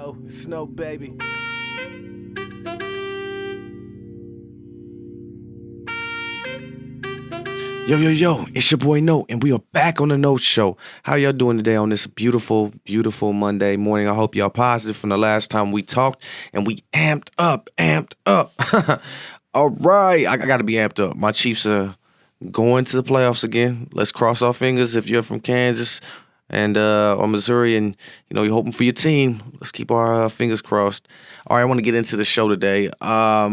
Yo, Snow baby. Yo, it's your boy Note, and we are back on the Note Show. How y'all doing today on this beautiful, beautiful Monday morning? I hope y'all positive from the last time we talked, and we amped up. All right, I gotta be amped up. My Chiefs are going to the playoffs again. Let's cross our fingers if you're from Kansas and or Missouri, and you're hoping for your team. Let's keep our fingers crossed. All right, I want to get into the show today. I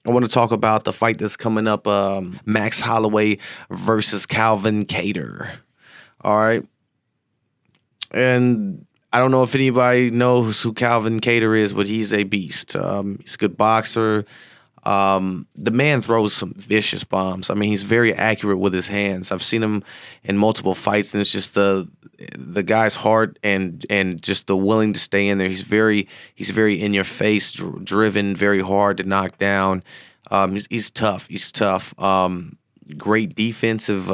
want to talk about the fight that's coming up, Max Holloway versus Calvin Kattar. All right. And I don't know if anybody knows who Calvin Kattar is, but he's a beast. He's a good boxer. The man throws some vicious bombs. I mean, he's very accurate with his hands. I've seen him in multiple fights, and it's just the guy's heart and just the willing to stay in there. He's very in your face, driven, very hard to knock down. He's tough. He's tough. Great defensive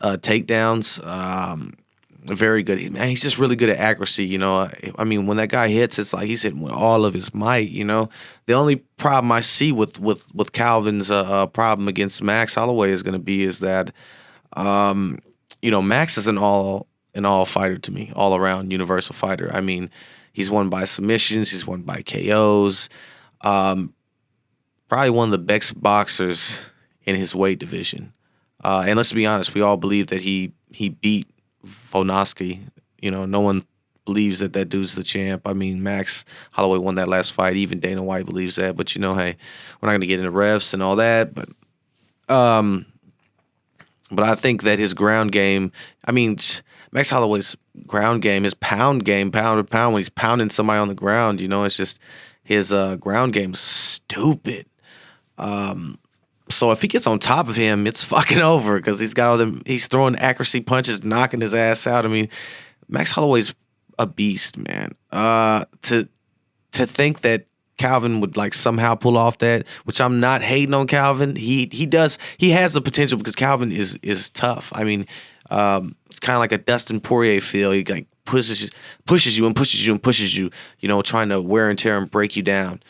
takedowns. Very good. Man, he's just really good at accuracy. I mean, when that guy hits, it's like he's hitting with all of his might. The only problem I see with Calvin's problem against Max Holloway is going to be is that Max is an all fighter to me, all around universal fighter. I mean, he's won by submissions, he's won by KOs. Probably one of the best boxers in his weight division. And let's be honest, we all believe that he beat Volkanovski. No one believes that dude's the champ. I mean, Max Holloway won that last fight. Even Dana White believes that. But hey, we're not gonna get into refs and all that. But I think that his ground game. I mean, Max Holloway's ground game, his pound game, pound to pound, when he's pounding somebody on the ground, it's just his ground game's stupid. So if he gets on top of him, it's fucking over because he's got all them. He's throwing accuracy punches, knocking his ass out. I mean, Max Holloway's a beast, man. To think that Calvin would somehow pull off that, which I'm not hating on Calvin. He does. He has the potential because Calvin is tough. I mean, it's kind of like a Dustin Poirier feel. He pushes you and pushes you and pushes you. Trying to wear and tear and break you down.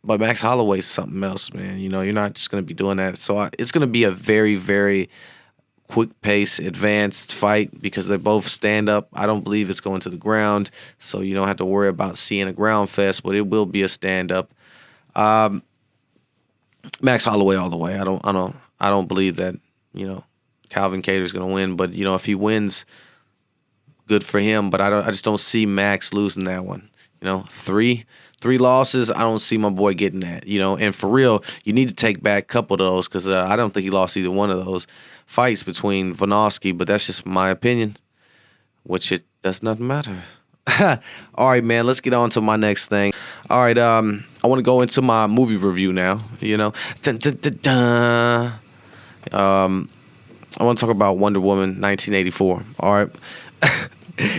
But Max Holloway's something else, man. You're not just going to be doing that. So it's going to be a very, very quick pace, advanced fight because they both stand up. I don't believe it's going to the ground, so you don't have to worry about seeing a ground fest, but it will be a stand up. Max Holloway all the way. I don't believe that, Calvin Kattar's going to win, but if he wins, good for him, but I just don't see Max losing that one. Three losses, I don't see my boy getting that, and for real, you need to take back a couple of those because I don't think he lost either one of those fights between Volkanovski, but that's just my opinion, which it does not matter. All right, man, let's get on to my next thing. All right, I want to go into my movie review now, Dun, dun, dun, dun. I want to talk about Wonder Woman 1984, all right?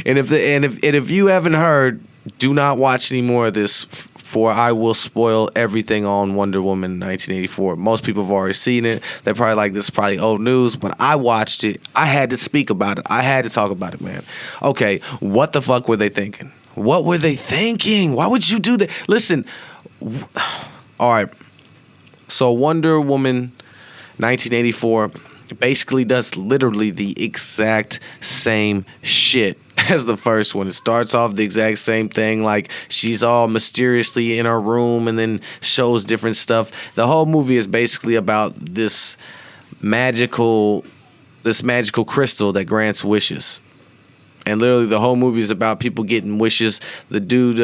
and if you haven't heard, do not watch any more of this, for I will spoil everything on Wonder Woman 1984. Most people have already seen it. They're probably like, this is probably old news, but I watched it. I had to speak about it. I had to talk about it, man. Okay, what the fuck were they thinking? What were they thinking? Why would you do that? Listen, all right. So Wonder Woman 1984 basically does literally the exact same shit as the first one. It starts off the exact same thing, like she's all mysteriously in her room and then shows different stuff. The whole movie is basically about this magical crystal that grants wishes. And literally the whole movie is about people getting wishes. The dude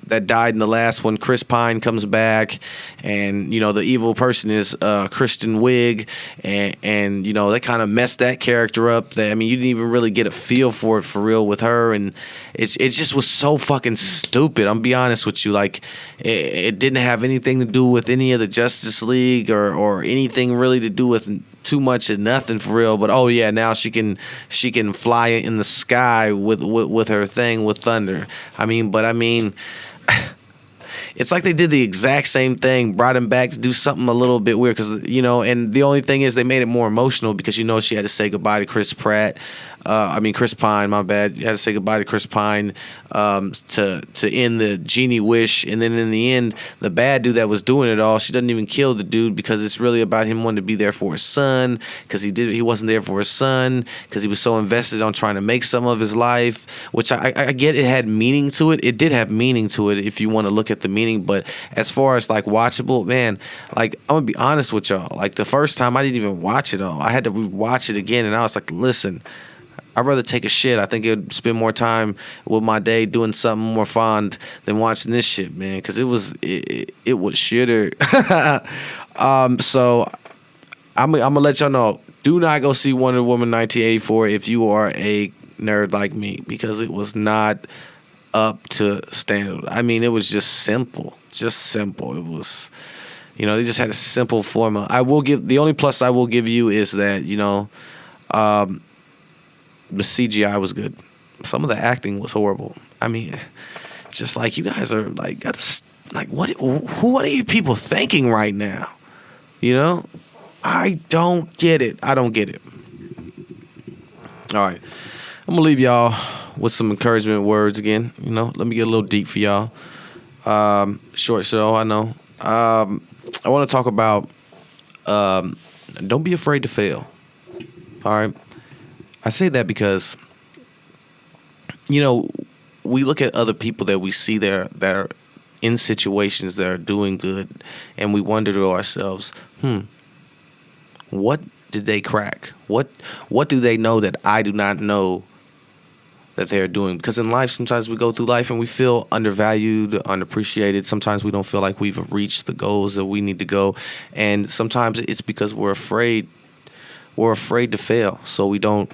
that died in the last one, Chris Pine, comes back, and the evil person is Kristen Wiig, and they kind of messed that character up. You didn't even really get a feel for it for real with her, and it just was so fucking stupid. I'm gonna be honest with you, it didn't have anything to do with any of the Justice League or anything really to do with too much of nothing for real. But oh yeah, now she can fly in the sky with her thing with thunder. it's like they did the exact same thing, brought him back to do something a little bit weird because and the only thing is they made it more emotional because she had to say goodbye to Chris Pratt. Chris Pine, my bad. You had to say goodbye to Chris Pine to end the genie wish, and then in the end, the bad dude that was doing it all, she doesn't even kill the dude because it's really about him wanting to be there for his son because he wasn't there for his son because he was so invested on trying to make some of his life, which I get it had meaning to it. It did have meaning to it if you want to look at the meaning, but as far as like watchable, man, like I'm gonna be honest with y'all. Like the first time I didn't even watch it all. I had to rewatch it again, and I was like, listen. I'd rather take a shit. I think it'd spend more time with my day doing something more fun than watching this shit, man. Because it was shitter. So I'm gonna let y'all know. Do not go see Wonder Woman 1984 if you are a nerd like me, because it was not up to standard. I mean, it was just simple. It was, they just had a simple formula. The only plus I will give you is that the CGI was good. Some of the acting was horrible. I mean, just like you guys are like, what are you people thinking right now? I don't get it. All right, I'm gonna leave y'all with some encouragement words again. Let me get a little deep for y'all. Short show, I know. I want to talk about don't be afraid to fail. All right. I say that because, we look at other people that we see there that are in situations that are doing good, and we wonder to ourselves, what did they crack? What do they know that I do not know that they're doing? Because in life, sometimes we go through life and we feel undervalued, unappreciated. Sometimes we don't feel like we've reached the goals that we need to go, and sometimes it's because we're afraid. We're afraid to fail, so we don't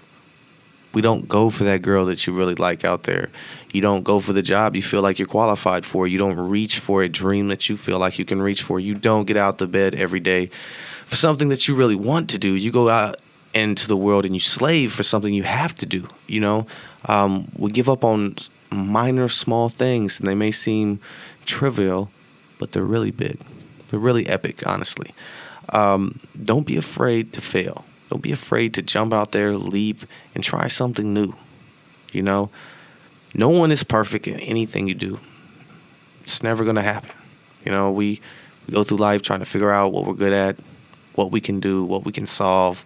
go for that girl that you really like out there. You don't go for the job you feel like you're qualified for. You don't reach for a dream that you feel like you can reach for. You don't get out the bed every day for something that you really want to do. You go out into the world and you slave for something you have to do. We give up on minor, small things, and they may seem trivial, but they're really big. They're really epic, honestly. Don't be afraid to fail. Don't be afraid to jump out there, leap, and try something new. No one is perfect in anything you do. It's never going to happen. We go through life trying to figure out what we're good at, what we can do, what we can solve,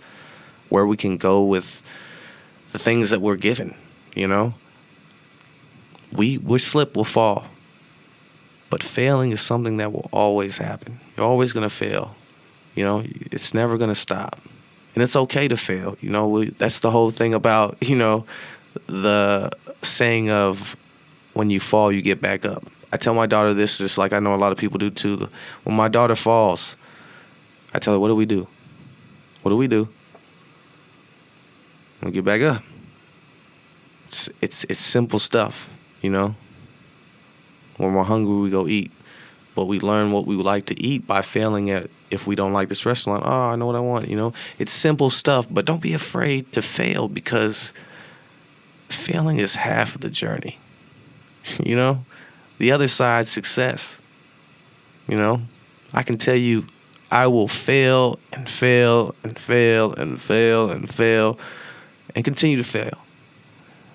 where we can go with the things that we're given. We'll slip, we'll fall. But failing is something that will always happen. You're always going to fail. It's never going to stop. And it's okay to fail. That's the whole thing about, the saying of when you fall, you get back up. I tell my daughter this just like I know a lot of people do too. When my daughter falls, I tell her, what do we do? What do we do? We get back up. It's simple stuff, When we're hungry, we go eat. But we learn what we would like to eat by failing at if we don't like this restaurant. Oh, I know what I want, It's simple stuff, but don't be afraid to fail because failing is half of the journey. The other side, success. I can tell you I will fail and fail and fail and fail and fail and continue to fail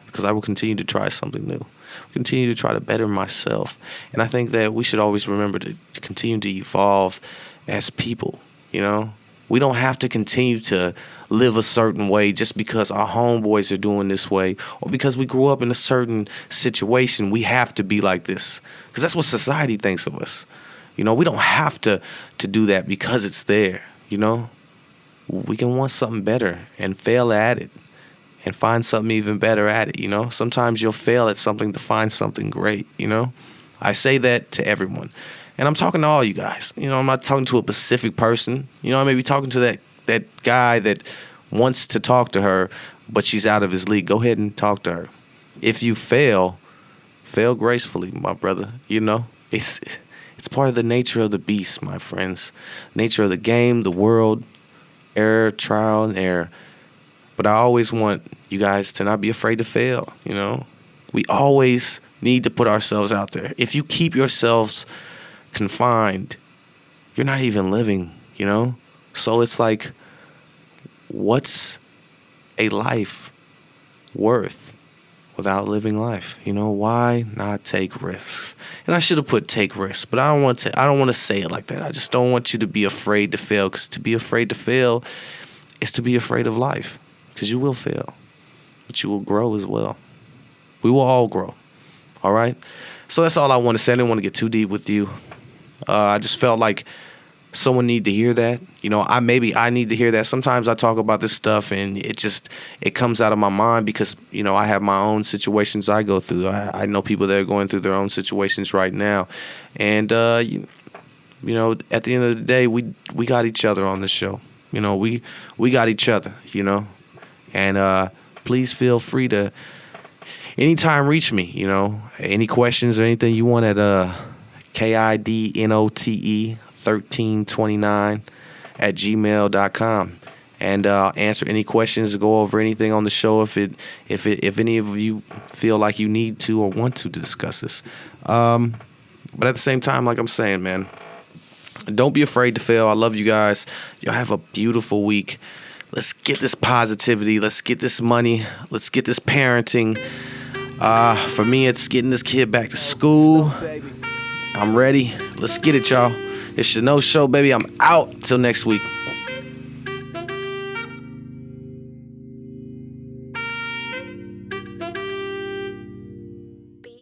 because I will continue to try something new. Continue to try to better myself. And I think that we should always remember to continue to evolve as people, We don't have to continue to live a certain way just because our homeboys are doing this way or because we grew up in a certain situation. We have to be like this because that's what society thinks of us. We don't have to do that because it's there, We can want something better and fail at it. And find something even better at it, Sometimes you'll fail at something to find something great, I say that to everyone. And I'm talking to all you guys. I'm not talking to a specific person. I may be talking to that guy that wants to talk to her, but she's out of his league. Go ahead and talk to her. If you fail gracefully, my brother. It's part of the nature of the beast, my friends. Nature of the game, the world, error, trial, and error. But I always want you guys to not be afraid to fail, We always need to put ourselves out there. If you keep yourselves confined, you're not even living, you know? So it's like, what's a life worth without living life? You know, why not take risks? And I should have put take risks, but I don't want to say it like that. I just don't want you to be afraid to fail, because to be afraid to fail is to be afraid of life, because you will fail, but you will grow as well. We will all grow. All right? So that's all I want to say. I didn't want to get too deep with you. I just felt like someone need to hear that. You know, I need to hear that. Sometimes I talk about this stuff and it comes out of my mind because, you know, I have my own situations I go through. I know people that are going through their own situations right now. And, you know, at the end of the day, we got each other on this show. You know, we got each other, you know. And please feel free to anytime reach me, you know. Any questions or anything you want at KIDNOTE 1329 at gmail.com, and answer any questions, go over anything on the show if any of you feel like you need to or want to discuss this. But at the same time, like I'm saying, man, don't be afraid to fail. I love you guys. Y'all have a beautiful week. Let's get this positivity. Let's get this money. Let's get this parenting. For me, it's getting this kid back to school. I'm ready. Let's get it, y'all. It's your No Show, baby. I'm out. Till next week.